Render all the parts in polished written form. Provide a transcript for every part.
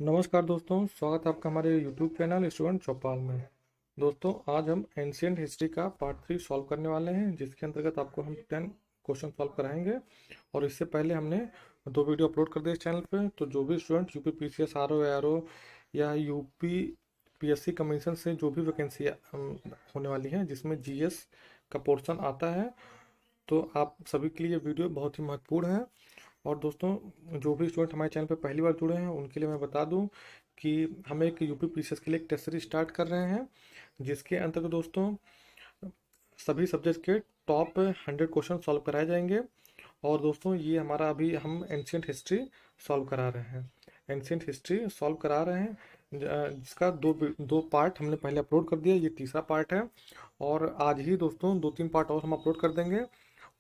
नमस्कार दोस्तों, स्वागत है आपका हमारे YouTube चैनल स्टूडेंट चौपाल में। दोस्तों, आज हम एंशियंट हिस्ट्री का पार्ट 3 सॉल्व करने वाले हैं, जिसके अंतर्गत आपको हम 10 क्वेश्चन सॉल्व कराएंगे। और इससे पहले हमने 2 वीडियो अपलोड कर दिए इस चैनल पे। तो जो भी student UP PCS RO ARO या यूपी पीएससी कमीशन से जो भी वैकेंसी होने वाली हैं जिसमें जीएस का पोर्शन आता है, तो आप सभी के लिए वीडियो बहुत ही महत्वपूर्ण है। और दोस्तों, जो भी स्टूडेंट हमारे चैनल पर पहली बार जुड़े हैं उनके लिए मैं बता दूं कि हम एक यूपी पीसीएस के लिए एक टेस्ट सीरीज स्टार्ट कर रहे हैं, जिसके अंतर्गत दोस्तों सभी सब्जेक्ट के टॉप 100 क्वेश्चन सॉल्व कराए जाएंगे। और दोस्तों, ये हमारा अभी हम एंशियंट हिस्ट्री सॉल्व करा रहे हैं। एंशियंट हिस्ट्री सॉल्व करा रहे हैं, जिसका दो दो पार्ट हमने पहले अपलोड कर दिया, ये तीसरा पार्ट है। और आज ही दोस्तों 2-3 पार्ट और हम अपलोड कर देंगे,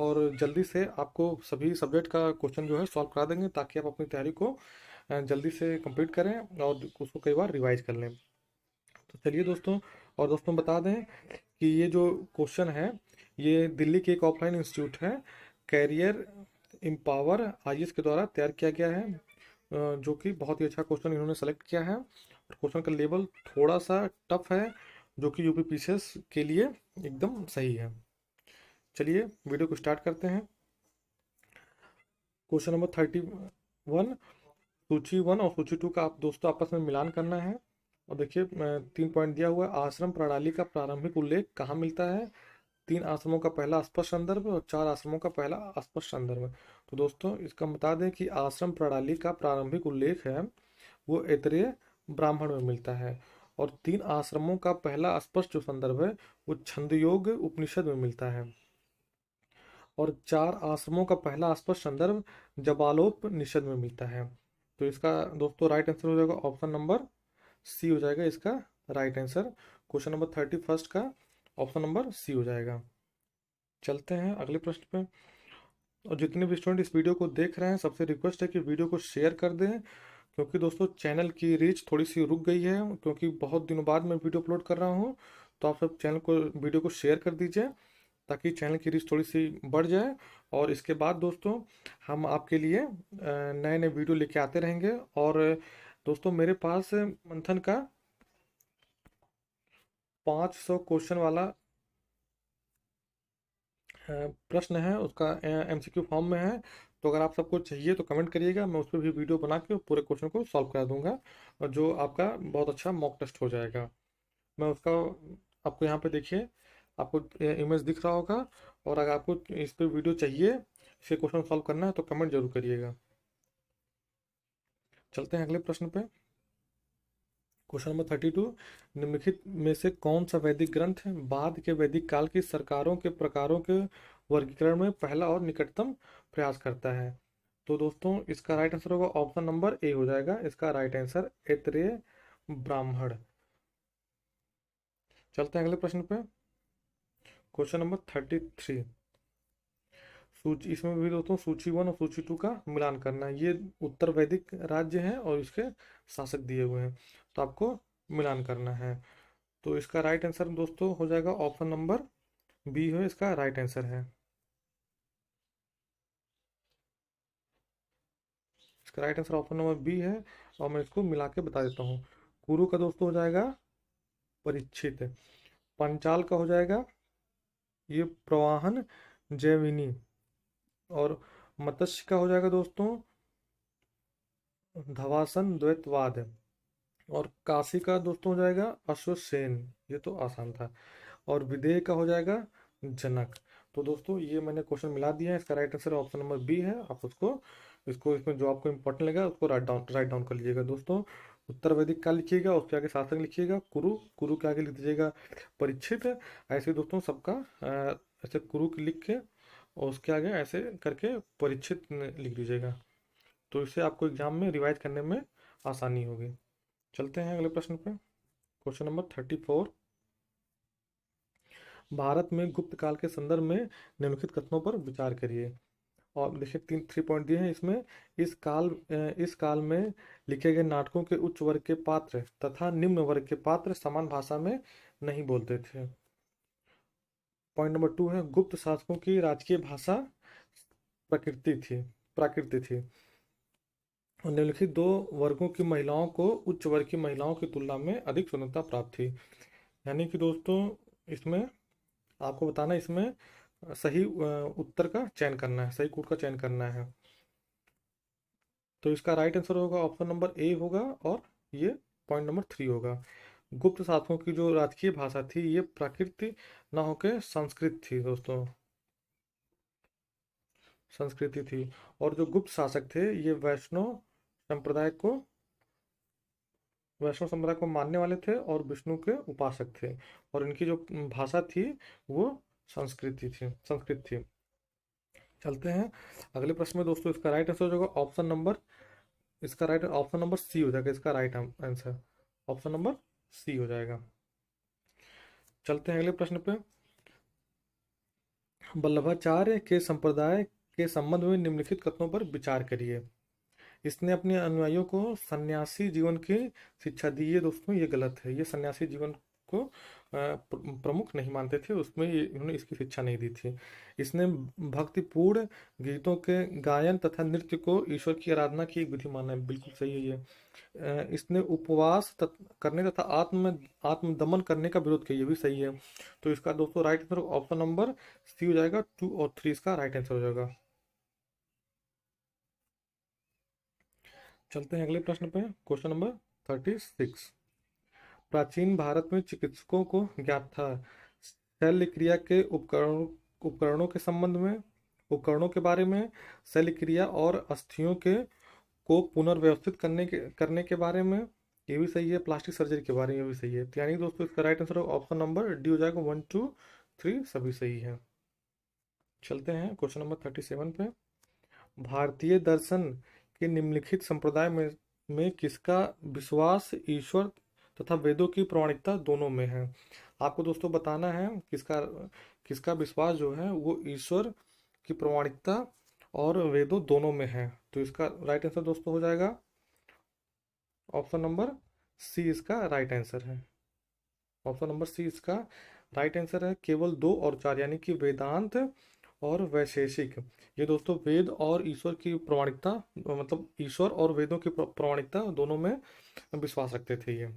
और जल्दी से आपको सभी सब्जेक्ट का क्वेश्चन जो है सॉल्व करा देंगे, ताकि आप अपनी तैयारी को जल्दी से कंप्लीट करें और उसको कई बार रिवाइज कर लें। तो चलिए दोस्तों, और दोस्तों बता दें कि ये जो क्वेश्चन है, ये दिल्ली के एक ऑफलाइन इंस्टीट्यूट है, कैरियर एम्पावर आईएएस के द्वारा तैयार किया गया है, जो कि बहुत ही अच्छा क्वेश्चन इन्होंने सेलेक्ट किया है। और क्वेश्चन का लेवल थोड़ा सा टफ है, जो कि यूपी पीसीएस के लिए एकदम सही है। चलिए वीडियो को स्टार्ट करते हैं। क्वेश्चन नंबर 31, सूची 1 और सूची 2 का आप दोस्तों आपस में मिलान करना है। और देखिए, 3 पॉइंट दिया हुआ है। आश्रम प्रणाली का प्रारंभिक उल्लेख कहाँ मिलता है? 3 आश्रमों का पहला स्पष्ट संदर्भ और 4 आश्रमों का पहला अस्पष्ट संदर्भ। तो दोस्तों, इसका बता दें कि आश्रम प्रणाली का प्रारंभिक उल्लेख है वो ऐतरेय ब्राह्मण में मिलता है। और 3 आश्रमों का पहला स्पष्ट जो संदर्भ है वो छंदयोग उपनिषद में मिलता है। और 4 आश्रमों का पहला स्पष्ट संदर्भ जबालोपनिषद में मिलता है। तो इसका दोस्तों राइट आंसर हो जाएगा ऑप्शन नंबर सी हो जाएगा इसका राइट आंसर। क्वेश्चन नंबर 31 का ऑप्शन नंबर सी हो जाएगा। चलते हैं अगले प्रश्न पे। और जितने भी स्टूडेंट इस वीडियो को देख रहे हैं, सबसे रिक्वेस्ट है कि वीडियो को शेयर कर दें, क्योंकि दोस्तों चैनल की रीच थोड़ी सी रुक गई है, क्योंकि बहुत दिनों बाद मैं वीडियो अपलोड कर रहा हूँ। तो आप सब चैनल को वीडियो को शेयर कर दीजिए, ताकि चैनल की रीच थोड़ी सी बढ़ जाए। और इसके बाद दोस्तों हम आपके लिए नए नए वीडियो लेके आते रहेंगे। और दोस्तों, मेरे पास मंथन का 500 क्वेश्चन वाला प्रश्न है, उसका एमसीक्यू फॉर्म में है। तो अगर आप सबको चाहिए तो कमेंट करिएगा, मैं उस पर भी वीडियो बना के पूरे क्वेश्चन को सॉल्व करा दूंगा, और जो आपका बहुत अच्छा मॉक टेस्ट हो जाएगा। मैं उसका आपको यहाँ पे देखिए, आपको इमेज दिख रहा होगा। और अगर आपको इस पे वीडियो चाहिए, इसे क्वेश्चन सॉल्व करना है, तो कमेंट जरूर करिएगा। चलते हैं अगले प्रश्न पे। क्वेश्चन नंबर 32, निम्नलिखित में से कौन सा वैदिक ग्रंथ बाद के वैदिक काल की सरकारों के प्रकारों के वर्गीकरण में पहला और निकटतम प्रयास करता है? तो दोस्तों, इसका राइट आंसर होगा ऑप्शन नंबर ए हो जाएगा इसका राइट आंसर, ऐतरेय ब्राह्मण। चलते हैं अगले प्रश्न पे। क्वेश्चन नंबर 33, सूची, इसमें भी दोस्तों सूची 1 और सूची 2 का मिलान करना है। ये उत्तर वैदिक राज्य हैं और इसके शासक दिए हुए हैं, तो आपको मिलान करना है। तो इसका राइट आंसर दोस्तों हो जाएगा ऑप्शन नंबर बी है इसका राइट आंसर है। इसका right answer option number B है। और मैं इसको मिला के बता देता हूँ। कुरु का दोस्तों हो जाएगा परीक्षित। पंचाल का हो जाएगा ये प्रवाहन जैविनी। और मत्स्य का हो जाएगा दोस्तों धवासन द्वैतवाद। और काशी का दोस्तों हो जाएगा अश्वसेन। ये तो आसान था। और विदेह का हो जाएगा जनक। तो दोस्तों, ये मैंने क्वेश्चन मिला दिया है, इसका right answer option number B है। आप उसको इसको इसमें जो आपको इंपॉर्टेंट लगा उसको राइट डाउन कर लीजिएगा दोस्तों। उत्तर वैदिक काल लिखिएगा, उसके आगे शासक लिखिएगा कुरु, कुरु के आगे लिख दीजिएगा परीक्षित। ऐसे दोस्तों सबका ऐसे कुरु लिख के और उसके आगे ऐसे करके परीक्षित लिख दीजिएगा, तो इससे आपको एग्जाम में रिवाइज करने में आसानी होगी। चलते हैं अगले प्रश्न पे। क्वेश्चन नंबर 34, भारत में गुप्त काल के संदर्भ में निम्नलिखित कथनों पर विचार करिए। और देखिए 3 पॉइंट दिए हैं इसमें। इस काल में लिखे गए नाटकों के उच्च वर्ग के पात्र तथा निम्न वर्ग के पात्र समान भाषा में नहीं बोलते थे। पॉइंट नंबर 2 है, गुप्त शासकों की राजकीय भाषा प्रकृति थी प्राकृति थी। और निम्नलिखित दो वर्गों की महिलाओं को उच्च वर्ग की महिलाओं की तुलना में अधिक स्वतंत्रता प्राप्त थी। यानी कि दोस्तों इसमें आपको बताना, इसमें सही उत्तर का चयन करना है, सही कूट का चयन करना है। तो इसका राइट आंसर होगा ऑप्शन नंबर ए होगा, और ये पॉइंट नंबर 3 होगा। गुप्त शासकों की जो राजकीय भाषा थी ये प्राकृत न होकर संस्कृत थी दोस्तों, संस्कृति थी। और जो गुप्त शासक थे ये संप्रदाय को वैष्णव संप्रदाय को मानने वाले थे और विष्णु के उपासक थे। और इनकी जो भाषा थी वो संस्कृत थी। चलते हैं अगले प्रश्न में दोस्तों। इसका राइट आंसर होगा ऑप्शन नंबर सी हो जाएगा। इसका right answer option number C हो जाएगा। चलते हैं अगले प्रश्न पे। वल्लभाचार्य के संप्रदाय के संबंध में निम्नलिखित कथनों पर विचार करिए। इसने अपने अनुयायियों को सन्यासी जीवन की शिक्षा दी है दोस्तों, ये गलत है। ये सन्यासी जीवन को प्रमुख नहीं मानते थे, उसमें इन्होंने इसकी शिक्षा नहीं दी थी। इसने भक्तिपूर्ण गीतों के गायन तथा नृत्य को ईश्वर की आराधना की एक विधि माना है, बिल्कुल सही है ये। इसने उपवास करने तथा आत्मदमन करने का विरोध किया, ये भी सही है। तो इसका दोस्तों right answer option number C हो जाएगा। 2 और 3 इसका राइट आंसर हो जाएगा। चलते हैं अगले प्रश्न पे। Question number 36। प्राचीन भारत में चिकित्सकों को ज्ञात था शल्य क्रिया के उपकरणों के संबंध में, उपकरणों के बारे में, शल्य क्रिया और अस्थियों के को पुनर्व्यवस्थित करने के बारे में, ये भी सही है। प्लास्टिक सर्जरी के बारे में भी सही है। तो यानी दोस्तों इसका right answer option number D हो जाएगा। 1 2 3 सभी सही है। चलते हैं क्वेश्चन नंबर 37 पे। भारतीय दर्शन के निम्नलिखित संप्रदाय में किसका विश्वास ईश्वर तथा वेदों की प्रामाणिकता दोनों में है। आपको दोस्तों बताना है किसका किसका विश्वास जो है वो ईश्वर की प्रामाणिकता और वेदों दोनों में है। तो इसका राइट आंसर दोस्तों हो जाएगा ऑप्शन नंबर सी, इसका राइट आंसर है। ऑप्शन नंबर सी इसका राइट आंसर है। केवल 2 और 4 यानी कि वेदांत और वैशेषिक, ये दोस्तों वेद और ईश्वर की प्रामाणिकता, मतलब ईश्वर और वेदों की प्रामाणिकता दोनों में विश्वास रखते थे ये।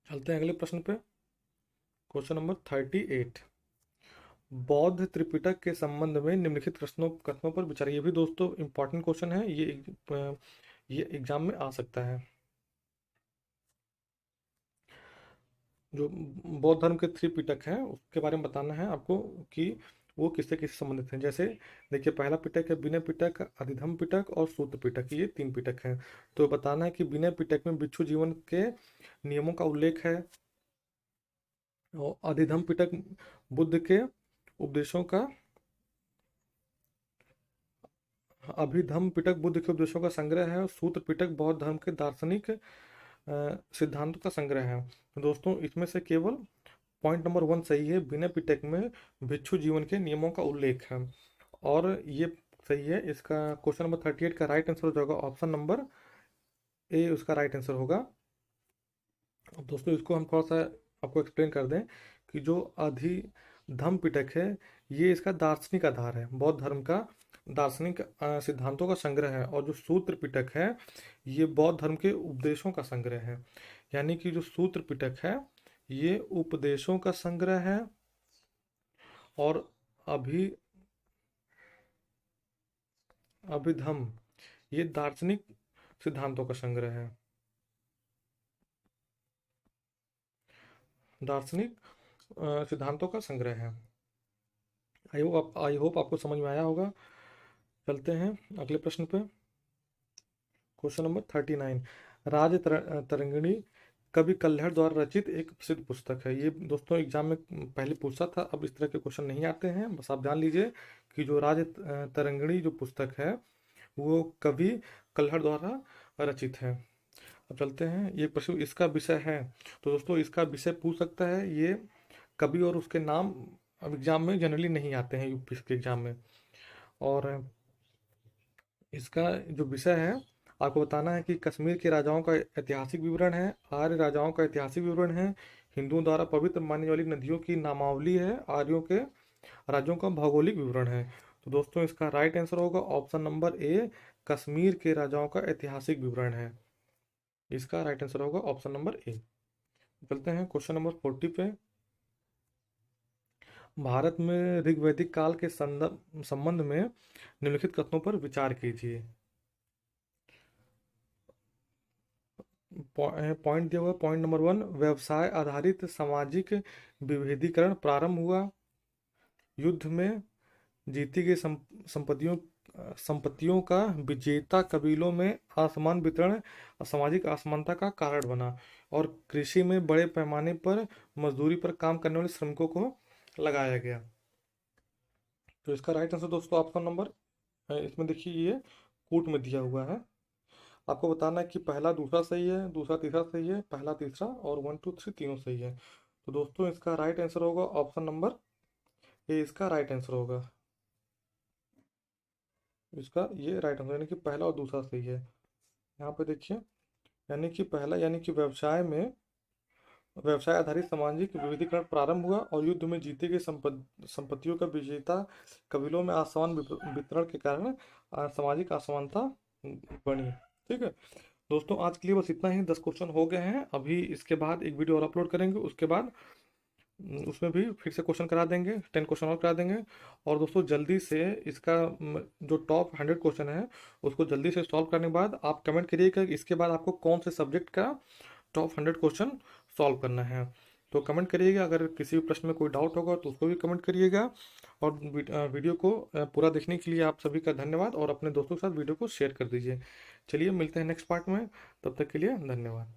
चलते हैं अगले प्रश्न पे। Question number 38। बौद्ध त्रिपिटक के संबंध में निम्नलिखित कथनों पर विचार। ये भी दोस्तों इंपॉर्टेंट क्वेश्चन है, ये एग्जाम में आ सकता है। जो बौद्ध धर्म के त्रिपिटक हैं उसके बारे में बताना है आपको कि वो किससे किससे संबंधित हैं। जैसे देखिए पहला पिटक है विनय पिटक, अधिधम पिटक और सूत्र पिटक, ये 3 पिटक हैं। तो बताना है कि विनय पिटक में भिक्षु जीवन के नियमों का उल्लेख है, और अधिधम पिटक बुद्ध के उपदेशों का, अभिधम पिटक बुद्ध के उपदेशों का संग्रह है, और सूत्र पिटक बौद्ध धर्म के दार्शनिक सिद्धांतों का संग्रह है। तो दोस्तों इसमें से केवल पॉइंट नंबर 1 सही है। विनय पिटक में भिक्षु जीवन के नियमों का उल्लेख है, और ये सही है। इसका क्वेश्चन नंबर 38 का राइट आंसर हो जाएगा ऑप्शन नंबर ए, उसका राइट आंसर होगा। अब दोस्तों इसको हम थोड़ा सा आपको एक्सप्लेन कर दें कि जो अधिधम पिटक है ये इसका दार्शनिक आधार है, बौद्ध धर्म का दार्शनिक सिद्धांतों का संग्रह है। और जो सूत्र पिटक है ये बौद्ध धर्म के उपदेशों का संग्रह है। यानी कि जो सूत्र पिटक है ये उपदेशों का संग्रह है, और अभिधम ये दार्शनिक सिद्धांतों का संग्रह है, दार्शनिक सिद्धांतों का संग्रह है। आई होप आपको समझ में आया होगा। चलते हैं अगले प्रश्न पे। Question number 39। राज तरंगिणी कवि कल्हड़ द्वारा रचित एक प्रसिद्ध पुस्तक है। ये दोस्तों एग्जाम में पहले पूछा था, अब इस तरह के क्वेश्चन नहीं आते हैं। बस आप ध्यान लीजिए कि जो राज तरंगिणी जो पुस्तक है वो कवि कल्हड़ द्वारा रचित है। अब चलते हैं, ये प्रश्न इसका विषय है। तो दोस्तों इसका विषय पूछ सकता है, ये कवि और उसके नाम अब एग्जाम में जनरली नहीं आते हैं यूपी के एग्जाम में। और इसका जो विषय है आपको बताना है कि कश्मीर के राजाओं का ऐतिहासिक विवरण है, आर्य राजाओं का ऐतिहासिक विवरण है, हिंदुओं द्वारा पवित्र मानने वाली नदियों की नामावली है, आर्यों के राज्यों का भौगोलिक विवरण है। तो दोस्तों इसका राइट आंसर होगा ऑप्शन नंबर ए, कश्मीर के राजाओं का ऐतिहासिक विवरण है? इसका राइट आंसर होगा ऑप्शन नंबर ए। चलते हैं क्वेश्चन नंबर 40 पे। भारत में ऋग्वैदिक काल के संदर्भ संबंध में निम्नलिखित कथनों पर विचार कीजिए। पॉइंट दिया हुआ पॉइंट नंबर 1, व्यवसाय आधारित सामाजिक विभेदीकरण प्रारंभ हुआ। युद्ध में जीती गई संपत्तियों संपत्तियों का विजेता कबीलों में असमान वितरण सामाजिक असमानता का कारण बना। और कृषि में बड़े पैमाने पर मजदूरी पर काम करने वाले श्रमिकों को लगाया गया। तो इसका राइट आंसर दोस्तों ऑप्शन नंबर, इसमें देखिए ये कूट में दिया हुआ है। आपको बताना है कि पहला दूसरा सही है, दूसरा तीसरा सही है, पहला तीसरा और 1 2 3 तीनों सही है। तो दोस्तों इसका राइट आंसर होगा ऑप्शन नंबर ए, इसका राइट आंसर होगा। इसका ये राइट आंसर यानी कि पहला और दूसरा सही है। यहाँ पे देखिए, यानी कि पहला यानी कि व्यवसाय आधारित सामाजिक विविधीकरण प्रारंभ हुआ और युद्ध में जीते गए संपत्तियों का विजेता कबीलों में असमान वितरण के कारण सामाजिक असमानता बनी। ठीक है दोस्तों, आज के लिए बस इतना ही। 10 क्वेश्चन हो गए हैं। अभी इसके बाद एक वीडियो और अपलोड करेंगे, उसके बाद उसमें भी फिर से क्वेश्चन करा देंगे, 10 क्वेश्चन और करा देंगे। और दोस्तों जल्दी से इसका जो टॉप 100 क्वेश्चन है उसको जल्दी से सॉल्व करने के बाद आप कमेंट करिएगा इसके बाद आपको कौन से सब्जेक्ट का टॉप 100 क्वेश्चन सॉल्व करना है। तो कमेंट करिएगा, अगर किसी भी प्रश्न में कोई डाउट होगा तो उसको भी कमेंट करिएगा। और वीडियो को पूरा देखने के लिए आप सभी का धन्यवाद और अपने दोस्तों के साथ वीडियो को शेयर कर दीजिए। चलिए मिलते हैं नेक्स्ट पार्ट में, तब तक के लिए धन्यवाद।